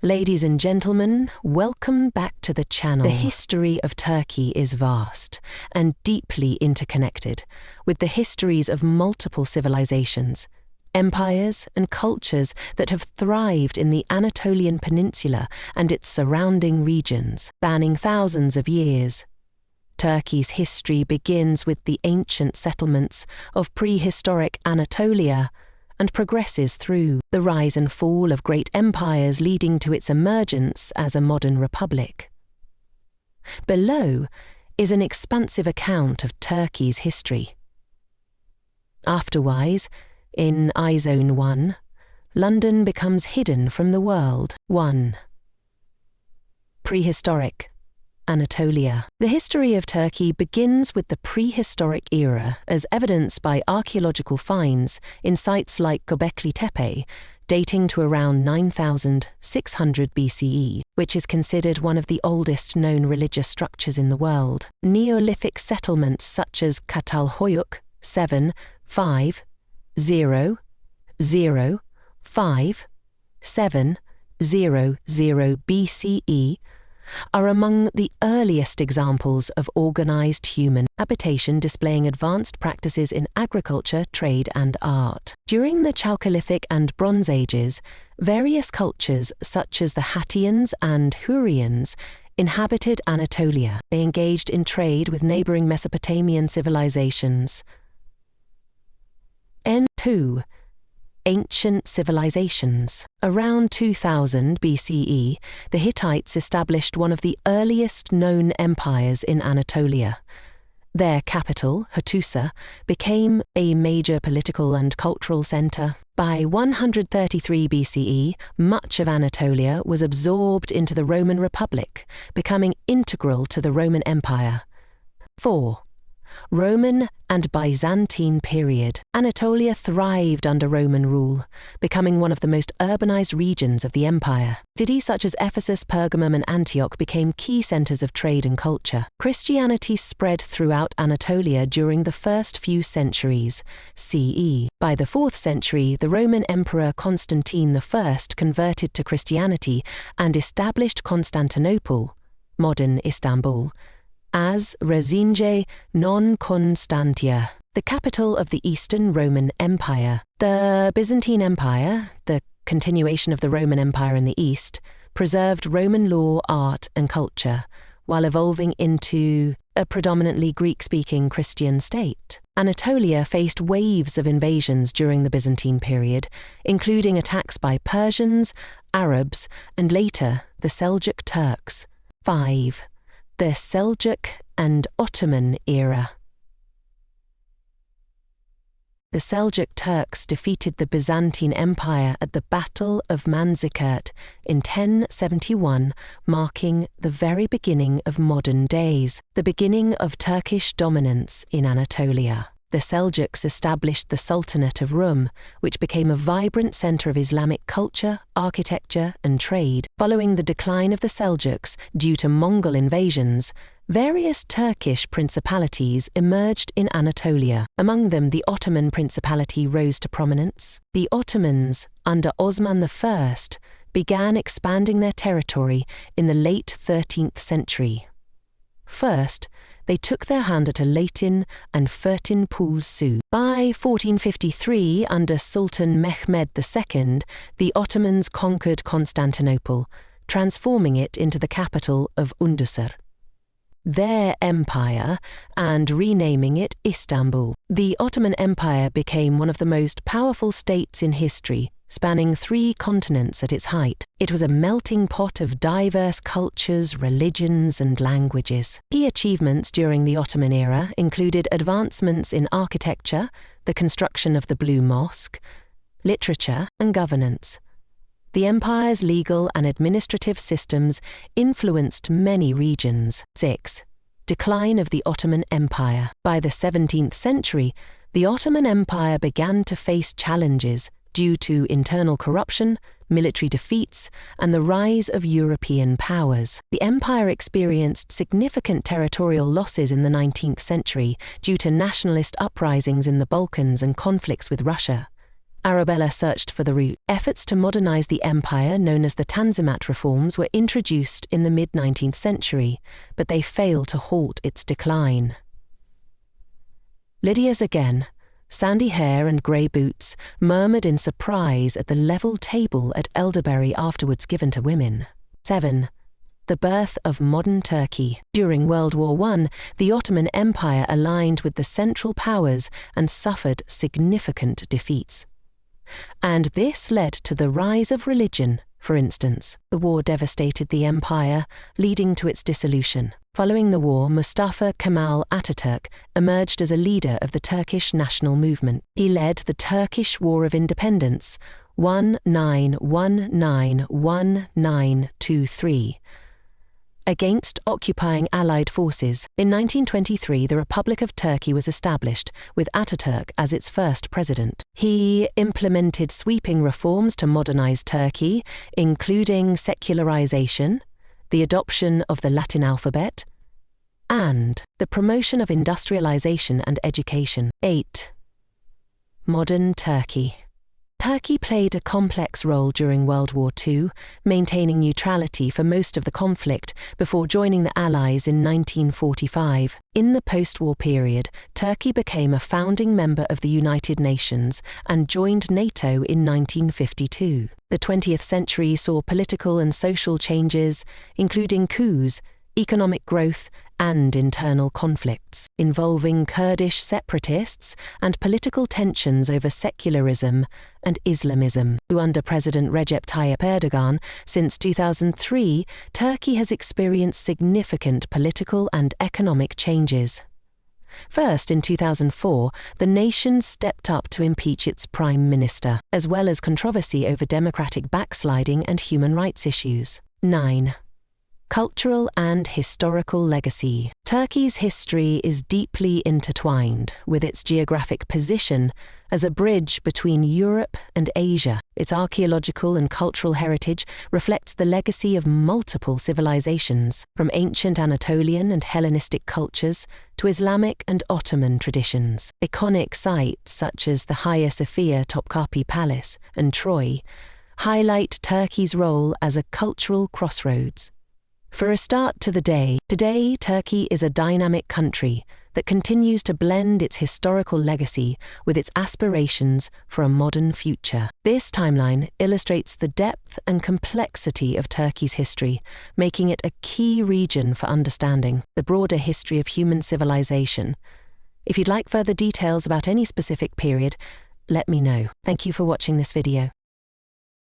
Ladies and gentlemen, welcome back to the channel. The history of Turkey is vast and deeply interconnected with the histories of multiple civilizations, empires and cultures that have thrived in the Anatolian Peninsula and its surrounding regions, spanning thousands of years. Turkey's history begins with the ancient settlements of prehistoric Anatolia and progresses through the rise and fall of great empires leading to its emergence as a modern republic. Below is an expansive account of Turkey's history. Afterwise, in I-Zone 1, London becomes hidden from the world. 1. Prehistoric Anatolia. The history of Turkey begins with the prehistoric era as evidenced by archaeological finds in sites like Göbekli Tepe, dating to around 9,600 BCE, which is considered one of the oldest known religious structures in the world. Neolithic settlements such as Çatalhöyük 7, 5, 0, 0, 5, 7, 0, 0 BCE are among the earliest examples of organized human habitation displaying advanced practices in agriculture, trade and art. During the Chalcolithic and Bronze Ages, various cultures such as the Hattians and Hurrians inhabited Anatolia. They engaged in trade with neighboring Mesopotamian civilizations. N2. Ancient civilizations. Around 2000 BCE, the Hittites established one of the earliest known empires in Anatolia. Their capital, Hattusa, became a major political and cultural center. By 133 BCE, much of Anatolia was absorbed into the Roman Republic, becoming integral to the Roman Empire. 4. Roman and Byzantine period. Anatolia thrived under Roman rule, becoming one of the most urbanized regions of the empire. Cities such as Ephesus, Pergamum and Antioch became key centers of trade and culture. Christianity spread throughout Anatolia during the first few centuries CE. By the 4th century, the Roman Emperor Constantine I converted to Christianity and established Constantinople, modern Istanbul, as Rezinge non Constantia, the capital of the Eastern Roman Empire. The Byzantine Empire, the continuation of the Roman Empire in the East, preserved Roman law, art and culture, while evolving into a predominantly Greek-speaking Christian state. Anatolia faced waves of invasions during the Byzantine period, including attacks by Persians, Arabs, and later the Seljuk Turks. 5. The Seljuk and Ottoman era. The Seljuk Turks defeated the Byzantine Empire at the Battle of Manzikert in 1071, marking the very beginning of modern days, the beginning of Turkish dominance in Anatolia. The Seljuks established the Sultanate of Rum, which became a vibrant center of Islamic culture, architecture, and trade. Following the decline of the Seljuks due to Mongol invasions, various Turkish principalities emerged in Anatolia. Among them, the Ottoman Principality rose to prominence. The Ottomans, under Osman I, began expanding their territory in the late 13th century. First, they took their hand at Alatin and Fırtınpul Su. By 1453, under Sultan Mehmed II, the Ottomans conquered Constantinople, transforming it into the capital of Undusur, their empire, and renaming it Istanbul. The Ottoman Empire became one of the most powerful states in history, spanning 3 continents at its height. It was a melting pot of diverse cultures, religions, and languages. Key achievements during the Ottoman era included advancements in architecture, the construction of the Blue Mosque, literature, and governance. The empire's legal and administrative systems influenced many regions. 6. Decline of the Ottoman Empire. By the 17th century, the Ottoman Empire began to face challenges due to internal corruption, military defeats, and the rise of European powers. The empire experienced significant territorial losses in the 19th century due to nationalist uprisings in the Balkans and conflicts with Russia. Arabella searched for the root. Efforts to modernize the empire, known as the Tanzimat reforms, were introduced in the mid-19th century, but they failed to halt its decline. Lydia's again, sandy hair and grey boots, murmured in surprise at the level table at elderberry afterwards given to women. 7. The birth of modern Turkey. During World War I, the Ottoman Empire aligned with the Central Powers and suffered significant defeats. And this led to the rise of religion, for instance. The war devastated the empire, leading to its dissolution. Following the war, Mustafa Kemal Atatürk emerged as a leader of the Turkish national movement. He led the Turkish War of Independence, 1919-1923, against occupying Allied forces. In 1923, the Republic of Turkey was established, with Atatürk as its first president. He implemented sweeping reforms to modernize Turkey, including secularization, the adoption of the Latin alphabet, and the promotion of industrialization and education. 8. Modern Turkey. Turkey played a complex role during World War II, maintaining neutrality for most of the conflict before joining the Allies in 1945. In the post-war period, Turkey became a founding member of the United Nations and joined NATO in 1952. The 20th century saw political and social changes, including coups, economic growth, and internal conflicts, involving Kurdish separatists and political tensions over secularism and Islamism. Under President Recep Tayyip Erdogan, since 2003, Turkey has experienced significant political and economic changes. First, in 2004, the nation stepped up to impeach its prime minister, as well as controversy over democratic backsliding and human rights issues. 9. Cultural and historical legacy. Turkey's history is deeply intertwined with its geographic position as a bridge between Europe and Asia. Its archaeological and cultural heritage reflects the legacy of multiple civilizations, from ancient Anatolian and Hellenistic cultures to Islamic and Ottoman traditions. Iconic sites such as the Hagia Sophia Topkapi Palace and Troy highlight Turkey's role as a cultural crossroads. For a start to the day, today Turkey is a dynamic country that continues to blend its historical legacy with its aspirations for a modern future. This timeline illustrates the depth and complexity of Turkey's history, making it a key region for understanding the broader history of human civilization. If you'd like further details about any specific period, let me know. Thank you for watching this video.